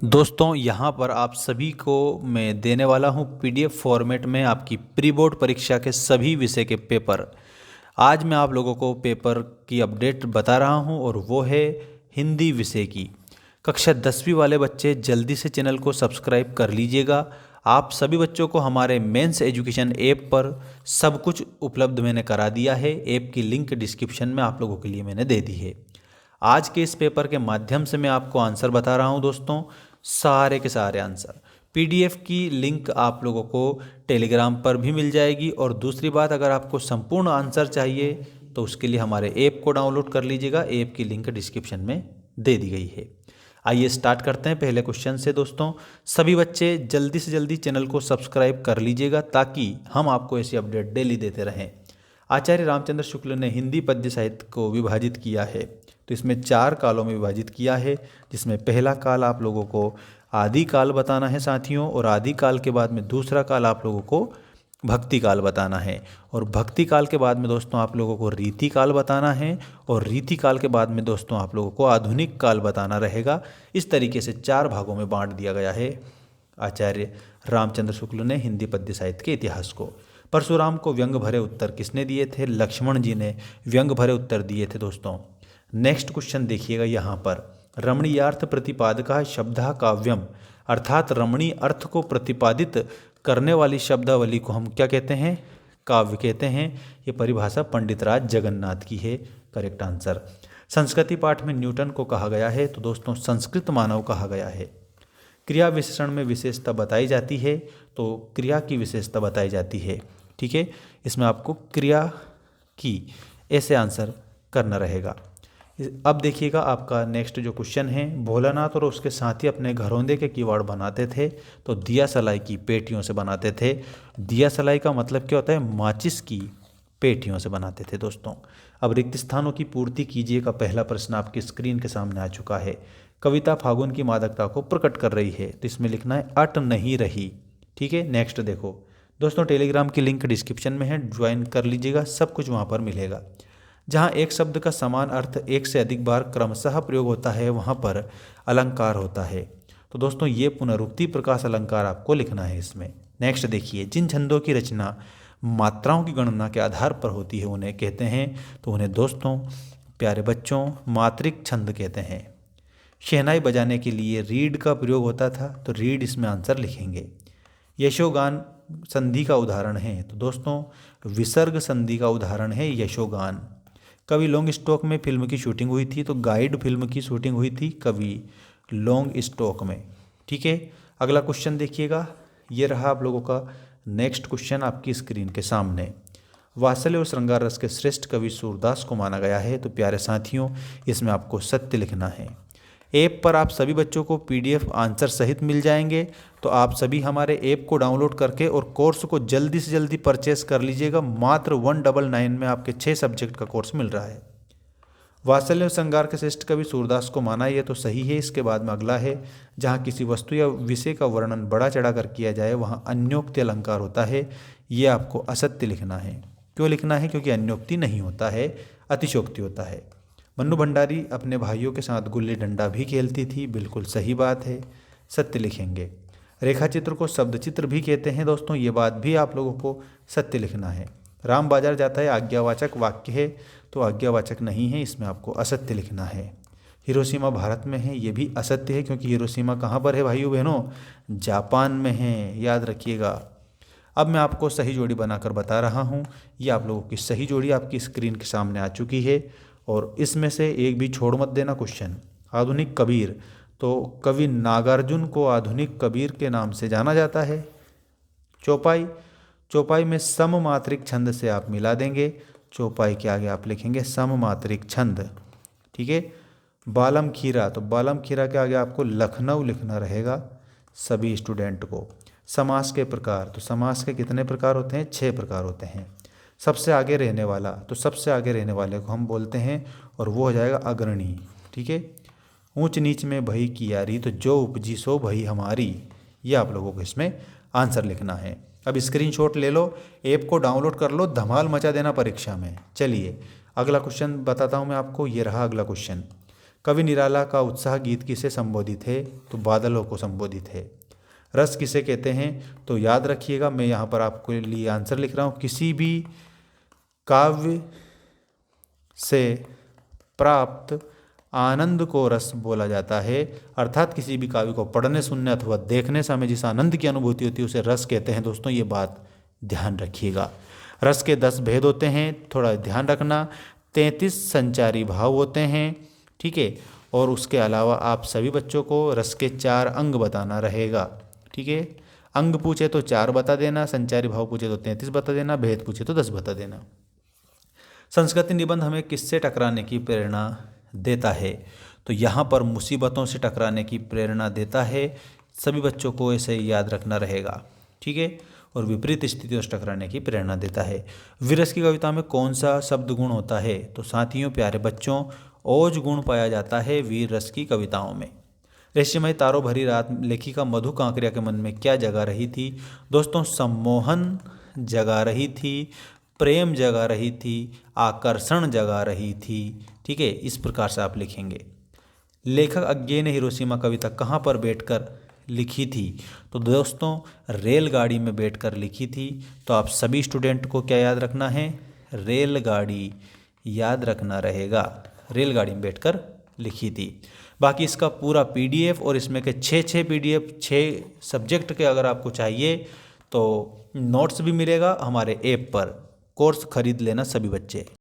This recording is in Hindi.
दोस्तों यहाँ पर आप सभी को मैं देने वाला हूँ पीडीएफ फॉर्मेट में आपकी प्री बोर्ड परीक्षा के सभी विषय के पेपर। आज मैं आप लोगों को पेपर की अपडेट बता रहा हूँ और वो है हिंदी विषय की। कक्षा 10वीं वाले बच्चे जल्दी से चैनल को सब्सक्राइब कर लीजिएगा। आप सभी बच्चों को हमारे मेंस एजुकेशन ऐप पर सब कुछ उपलब्ध मैंने करा दिया है। ऐप की लिंक डिस्क्रिप्शन में आप लोगों के लिए मैंने दे दी है। आज के इस पेपर के माध्यम से मैं आपको आंसर बता रहा हूं दोस्तों, सारे के सारे आंसर। पीडीएफ की लिंक आप लोगों को टेलीग्राम पर भी मिल जाएगी। और दूसरी बात, अगर आपको संपूर्ण आंसर चाहिए तो उसके लिए हमारे ऐप को डाउनलोड कर लीजिएगा। ऐप की लिंक डिस्क्रिप्शन में दे दी गई है। आइए स्टार्ट करते हैं पहले क्वेश्चन से। दोस्तों सभी बच्चे जल्दी से जल्दी चैनल को सब्सक्राइब कर लीजिएगा ताकि हम आपको ऐसी अपडेट डेली देते रहें। आचार्य रामचंद्र शुक्ल ने हिंदी पद्य साहित्य को विभाजित किया है, तो इसमें 4 कालों में विभाजित किया है, जिसमें पहला काल आप लोगों को आदि काल बताना है साथियों, और आदि काल के बाद में दूसरा काल आप लोगों को भक्ति काल बताना है, और भक्ति काल के बाद में दोस्तों आप लोगों को रीति काल बताना है, और रीति काल के बाद में दोस्तों आप लोगों को आधुनिक काल बताना रहेगा। इस तरीके से 4 भागों में बांट दिया गया है आचार्य रामचंद्र शुक्ल ने हिंदी पद्य साहित्य के इतिहास को। परशुराम को व्यंग भरे उत्तर किसने दिए थे? लक्ष्मण जी ने व्यंग भरे उत्तर दिए थे दोस्तों। नेक्स्ट क्वेश्चन देखिएगा यहाँ पर, रमणीयार्थ प्रतिपादका शब्दा काव्यम, अर्थात रमणीय अर्थ को प्रतिपादित करने वाली शब्दावली को हम क्या कहते हैं? काव्य कहते हैं। ये परिभाषा पंडितराज जगन्नाथ की है। Correct answer. संस्कृति पाठ में न्यूटन को कहा गया है, तो दोस्तों संस्कृत मानव कहा गया है। क्रिया विशेषण में विशेषता बताई जाती है, तो क्रिया की विशेषता बताई जाती है। ठीक है, इसमें आपको क्रिया की ऐसे आंसर करना रहेगा। अब देखिएगा आपका नेक्स्ट जो क्वेश्चन है, भोलानाथ और उसके साथी अपने घरौंदे के किवाड़ बनाते थे, तो दिया सलाई की पेटियों से बनाते थे। दिया सलाई का मतलब क्या होता है? माचिस की पेटियों से बनाते थे दोस्तों। अब रिक्त स्थानों की पूर्ति कीजिए का पहला प्रश्न आपकी स्क्रीन के सामने आ चुका है। कविता फागुन की मादकता को प्रकट कर रही है, तो इसमें लिखना है अट नहीं रही। ठीक है, नेक्स्ट देखो दोस्तों, टेलीग्राम की लिंक डिस्क्रिप्शन में है, ज्वाइन कर लीजिएगा, सब कुछ वहाँ पर मिलेगा। जहाँ एक शब्द का समान अर्थ एक से अधिक बार क्रमशः प्रयोग होता है वहाँ पर अलंकार होता है। तो दोस्तों ये पुनरुक्ति प्रकाश अलंकार आपको लिखना है इसमें। नेक्स्ट देखिए, जिन छंदों की रचना मात्राओं की गणना के आधार पर होती है उन्हें कहते हैं, तो उन्हें दोस्तों प्यारे बच्चों मात्रिक छंद कहते हैं। शहनाई बजाने के लिए रीड का प्रयोग होता था, तो रीड इसमें आंसर लिखेंगे। यशोगान संधि का उदाहरण है, तो दोस्तों विसर्ग संधि का उदाहरण है यशोगान। कभी लॉन्ग स्टॉक में फिल्म की शूटिंग हुई थी, तो गाइड फिल्म की शूटिंग हुई थी कभी लॉन्ग स्टॉक में। ठीक है, अगला क्वेश्चन देखिएगा, ये रहा आप लोगों का नेक्स्ट क्वेश्चन आपकी स्क्रीन के सामने। वात्सल्य और श्रृंगार रस के श्रेष्ठ कवि सूरदास को माना गया है, तो प्यारे साथियों इसमें आपको सत्य लिखना है। ऐप पर आप सभी बच्चों को पीडीएफ आंसर सहित मिल जाएंगे, तो आप सभी हमारे ऐप को डाउनलोड करके और कोर्स को जल्दी से जल्दी परचेस कर लीजिएगा। मात्र 199 में आपके 6 सब्जेक्ट का कोर्स मिल रहा है। वात्सल्य और श्रृंगार के श्रेष्ठ कवि सूरदास को माना, ये तो सही है। इसके बाद में अगला है, जहाँ किसी वस्तु या विषय का वर्णन बढ़ा चढ़ा कर किया जाए वहाँ अन्योक्ति अलंकार होता है। ये आपको असत्य लिखना है। क्यों लिखना है? क्योंकि अन्योक्ति नहीं होता है, अतिशोक्ति होता है। मन्नू भंडारी अपने भाइयों के साथ गुल्ली डंडा भी खेलती थी, बिल्कुल सही बात है, सत्य लिखेंगे। रेखा चित्र को शब्द चित्र भी कहते हैं दोस्तों, ये बात भी आप लोगों को सत्य लिखना है। राम बाजार जाता है आज्ञावाचक वाक्य है, तो आज्ञावाचक नहीं है, इसमें आपको असत्य लिखना है। हिरोशिमा भारत में है, ये भी असत्य है, क्योंकि हिरोशिमा कहाँ पर है भाइयों बहनों? जापान में है, याद रखिएगा। अब मैं आपको सही जोड़ी बनाकर बता रहा हूँ। ये आप लोगों की सही जोड़ी आपकी स्क्रीन के सामने आ चुकी है, और इसमें से एक भी छोड़ मत देना क्वेश्चन। आधुनिक कबीर, तो कवि नागार्जुन को आधुनिक कबीर के नाम से जाना जाता है। चौपाई, चौपाई में सममात्रिक छंद से आप मिला देंगे, चौपाई के आगे आप लिखेंगे सममात्रिक छंद। ठीक है, बालम खीरा, तो बालम खीरा के आगे आपको लखनऊ लिखना रहेगा सभी स्टूडेंट को। समास के प्रकार, तो समास के कितने प्रकार होते हैं? 6 प्रकार होते हैं। सबसे आगे रहने वाला, तो सबसे आगे रहने वाले को हम बोलते हैं, और वो हो जाएगा अग्रणी। ठीक है, ऊंच नीच में भई की यारी, तो जो उपजी सो भई हमारी। ये आप लोगों को इसमें आंसर लिखना है। अब स्क्रीनशॉट ले लो, ऐप को डाउनलोड कर लो, धमाल मचा देना परीक्षा में। चलिए अगला क्वेश्चन बताता हूँ मैं आपको, ये रहा अगला क्वेश्चन। कवि निराला का उत्साह गीत किसे संबोधित है? तो बादलों को संबोधित है। रस किसे कहते हैं? तो याद रखिएगा, मैं यहाँ पर आपके लिए आंसर लिख रहा हूँ, किसी भी काव्य से प्राप्त आनंद को रस बोला जाता है। अर्थात किसी भी काव्य को पढ़ने, सुनने अथवा देखने से हमें जिस आनंद की अनुभूति होती है उसे रस कहते हैं। दोस्तों ये बात ध्यान रखिएगा। रस के 10 भेद होते हैं, थोड़ा ध्यान रखना। 33 संचारी भाव होते हैं, ठीक है। और उसके अलावा आप सभी बच्चों को रस के 4 अंग बताना रहेगा, ठीक है। अंग पूछे तो 4 बता देना, संचारी भाव पूछे तो 33 बता देना, भेद पूछे तो 10 बता देना। संस्कृति निबंध हमें किससे टकराने की प्रेरणा देता है? तो यहाँ पर मुसीबतों से टकराने की प्रेरणा देता है। सभी बच्चों को ऐसे याद रखना रहेगा, ठीक है। और विपरीत स्थितियों से टकराने की प्रेरणा देता है। वीररस की कविता में कौन सा शब्द गुण होता है? तो साथियों, प्यारे बच्चों, ओज गुण पाया जाता है वीर रस की कविताओं में। रहस्यमय तारों भरी रात लेखिका मधु कांकरिया के मन में क्या जगा रही थी? दोस्तों सम्मोहन जगा रही थी, प्रेम जगा रही थी, आकर्षण जगा रही थी, ठीक है। इस प्रकार से आप लिखेंगे। लेखक अज्ञेय ने हिरोशिमा कविता कहाँ पर बैठकर लिखी थी? तो दोस्तों रेलगाड़ी में बैठकर लिखी थी। तो आप सभी स्टूडेंट को क्या याद रखना है? रेलगाड़ी याद रखना रहेगा। रेलगाड़ी में बैठकर लिखी थी। बाकी इसका पूरा PDF और इसमें के 6 PDF 6 सब्जेक्ट के अगर आपको चाहिए तो नोट्स भी मिलेगा हमारे ऐप पर। कोर्स खरीद लेना सभी बच्चे।